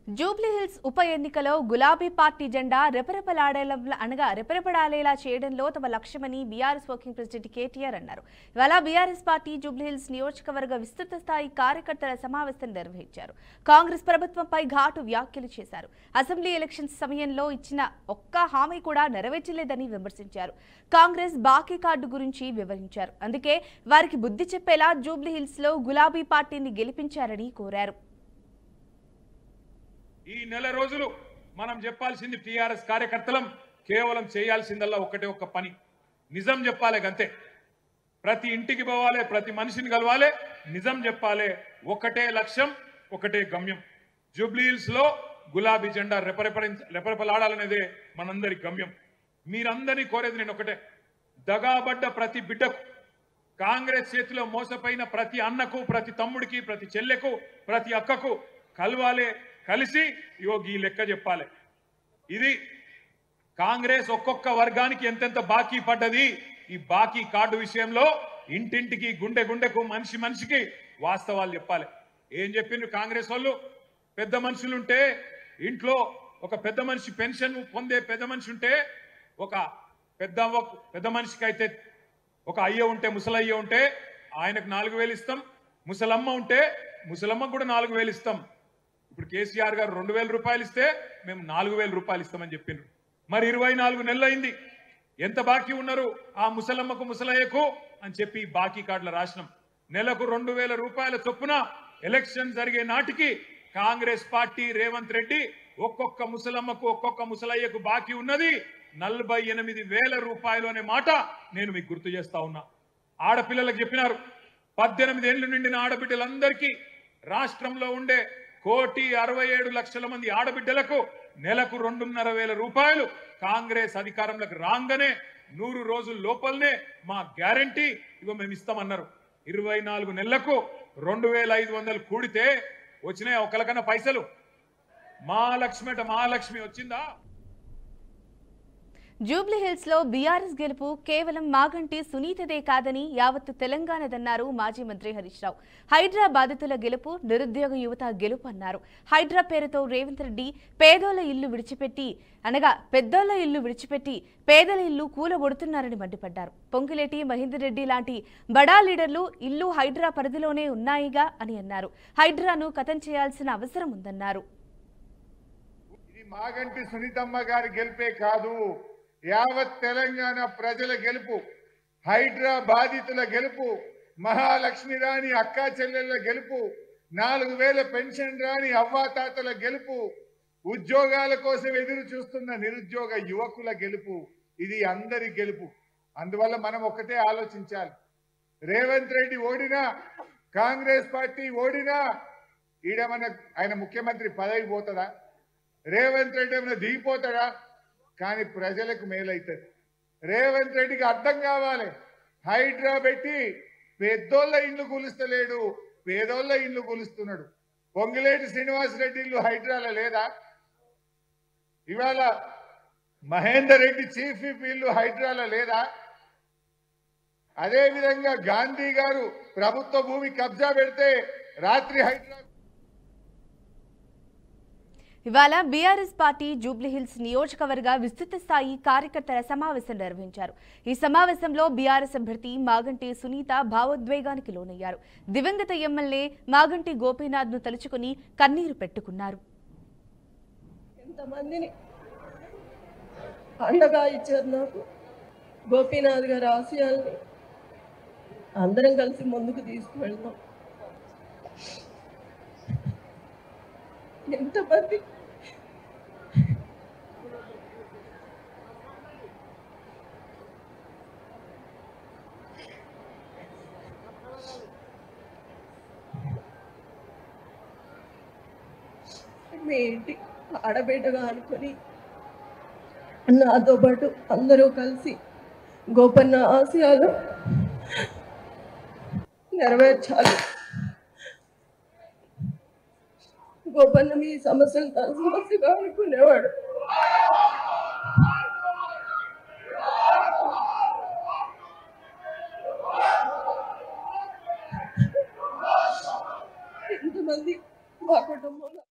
జూబ్లీహిల్స్ ఉప ఎన్నికలో గులాబీ పార్టీ జెండా రెపరెపలాడేలా చేయడంలో తమ లక్ష్యమని బీఆర్ఎస్ వర్కింగ్ ప్రెసిడెంట్ కేటీఆర్ అన్నారు. ఇవాళ బీఆర్ఎస్ పార్టీ జూబ్లీహిల్స్ నియోజకవర్గ విస్తృత స్థాయి కార్యకర్తల సమావేశం నిర్వహించారు. కాంగ్రెస్ ప్రభుత్వంపై ఘాటు వ్యాఖ్యలు చేశారు. అసెంబ్లీ ఎలక్షన్స్ సమయంలో ఇచ్చిన ఒక్క హామీ కూడా నెరవేర్చలేదని విమర్శించారు. కాంగ్రెస్ బాకీ కార్డు గురించి వివరించారు. అందుకే వారికి బుద్ధి చెప్పేలా జూబ్లీహిల్స్ లో గులాబీ పార్టీని గెలిపించారని కోరారు. ఈ నెల రోజులు మనం చెప్పాల్సింది టీఆర్ఎస్ కార్యకర్తలం కేవలం చేయాల్సిందల్లా ఒక్క పని, నిజం చెప్పాలి. గంతే. ప్రతి ఇంటికి పోవాలి, ప్రతి మనిషిని కలవాలి, నిజం చెప్పాలి. ఒకటే లక్ష్యం, ఒకటే గమ్యం. జూబ్లీహిల్స్ లో గులాబీ జెండా రెపరెపలాడాలనేదే మనందరి గమ్యం. మీరందరినీ కోరేది నేను ఒకటే, దగాబడ్డ ప్రతి బిడ్డకు, కాంగ్రెస్ చేతిలో మోసపోయిన ప్రతి అన్నకు, ప్రతి తమ్ముడికి, ప్రతి చెల్లెకు, ప్రతి అక్కకు కలవాలి. కలిసి ఈ లెక్క చెప్పాలి. ఇది కాంగ్రెస్ ఒక్కొక్క వర్గానికి ఎంతెంత బాకీ పడ్డది, ఈ బాకీ కార్డు విషయంలో ఇంటింటికి, గుండె గుండెకు, మనిషి మనిషికి వాస్తవాలు చెప్పాలి. ఏం చెప్పిండ్రు కాంగ్రెస్ వాళ్ళు? పెద్ద మనుషులుంటే ఇంట్లో ఒక పెద్ద మనిషి పెన్షన్ పొందే పెద్ద మనిషి ఉంటే, ఒక పెద్ద మనిషికి అయితే ఒక అయ్య ఉంటే, ముసలయ్య ఉంటే ఆయనకు 4,000 ఇస్తాం. ముసలమ్మ ఉంటే ముసలమ్మకు కూడా 4,000 ఇస్తాం. ఇప్పుడు కేసీఆర్ గారు 2,000 రూపాయలు ఇస్తే మేము 4,000 రూపాయలు ఇస్తామని చెప్పిండ్రు. మరి 24 నెలలు అయింది. ఎంత బాకీ ఉన్నారు ఆ ముసలమ్మకు, ముసలయ్యకు అని చెప్పి బాకీ కార్డుల రాసినాం. నెలకు 2,000 రూపాయల చొప్పున ఎలక్షన్ జరిగే నాటికి కాంగ్రెస్ పార్టీ రేవంత్ రెడ్డి ఒక్కొక్క ముసలమ్మకు, ఒక్కొక్క ముసలయ్యకు బాకీ ఉన్నది 48,000 రూపాయలు అనే మాట నేను మీకు గుర్తు చేస్తా ఉన్నా. ఆడపిల్లలకు చెప్పినారు, 18 ఏళ్లు నిండిన ఆడబిడ్డలందరికీ రాష్ట్రంలో ఉండే 1,67,00,000 మంది ఆడబిడ్డలకు నెలకు 2,500 రూపాయలు కాంగ్రెస్ అధికారంలోకి రాగానే 100 రోజుల లోపలనే మా గ్యారంటీ ఇగో మేము ఇస్తామన్నారు. 24 నెలలకు 2,500 కూడితే వచ్చినాయి ఒకరికన్నా పైసలు? మహాలక్ష్మి వచ్చిందా? జూబ్లీహిల్స్ లో బీఆర్ఎస్ గెలుపు కేవలం మాగంటి సునీతదే కాదని యావత్తు తెలంగాణదన్నారు మాజీ మంత్రి హరీష్ రావు. హైడ్రా బాధితుల గెలుపు, నిరుద్యోగ యువత గెలుపు అన్నారు. హైడ్రా పేరుతో రేవంత్ రెడ్డి పెద్దోళ్ల ఇల్లు విడిచిపెట్టి పేదల ఇల్లు కూలగొడుతున్నారని మండిపడ్డారు. పొంగులేటి మహేందర్ రెడ్డి లాంటి బడా లీడర్లు ఇల్లు హైడ్రా పరిధిలోనే ఉన్నాయిగా అని అన్నారు. హైడ్రాను ఖతం చేయాల్సిన అవసరం ఉందన్నారు. ఇది మాగంటి సునీతమ్మ గారి గెలుపే కాదు, యావత్ తెలంగాణ ప్రజల గెలుపు, హైడ్రా బాధితుల గెలుపు, మహాలక్ష్మి రాని అక్కా చెల్లెళ్ల గెలుపు, 4,000 పెన్షన్ రాని అవ్వాతాతల గెలుపు, ఉద్యోగాల కోసం ఎదురు చూస్తున్న నిరుద్యోగ యువకుల గెలుపు. ఇది అందరి గెలుపు. అందువల్ల మనం ఒకటే ఆలోచించాలి. రేవంత్ రెడ్డి ఓడినా, కాంగ్రెస్ పార్టీ ఓడినా ఆయన ముఖ్యమంత్రి పదవి పోతుందా? రేవంత్ రెడ్డి ఏమైనా దిగిపోతాడా? కానీ ప్రజలకు మేలైతుంది. రేవంత్ రెడ్డికి అర్థం కావాలి, హైడ్రా పెట్టి పెద్దోళ్ళ ఇల్లు కూలుస్తలేడు, పేదోళ్ళ ఇల్లు కూలుస్తున్నాడు. పొంగులేటి శ్రీనివాసరెడ్డి ఇల్లు హైడ్రాలో లేదా? ఇవాళ మహేందర్ రెడ్డి చీఫ్ విప్ ఇల్లు హైడ్రాలో లేదా? అదేవిధంగా గాంధీ గారు ప్రభుత్వ భూమి కబ్జా పెడితే రాత్రి హైడ్రా. ఇవాళ బీఆర్ఎస్ పార్టీ జూబ్లీహిల్స్ నియోజకవర్గ విస్తృత స్థాయి కార్యకర్తల సమావేశం నిర్వహించారు. ఈ సమావేశంలో బీఆర్ఎస్ అభ్యర్థి మాగంటి సునీత భావోద్వేగానికి లోనయ్యారు. దివంగత ఎమ్మెల్యే మాగంటి గోపీనాథ్ ను తలుచుకుని కన్నీరు పెట్టుకున్నారు. ఎంతమందిని అండగా ఇచ్చారు నాకు. గోపీనాథ్ గారి ఆశయాల్ని అందరం కలిసి ముందుకు తీసుకువెళ్తాం. ఎంతమంది మీ ఇంటి ఆడబిడ్డగా అనుకుని నాతో పాటు అందరూ కలిసి గోపన్న ఆశయాలు నెరవేర్చాలి. గోపన్న మీ సమస్యలు తన సమస్యగా అనుకునేవాడు.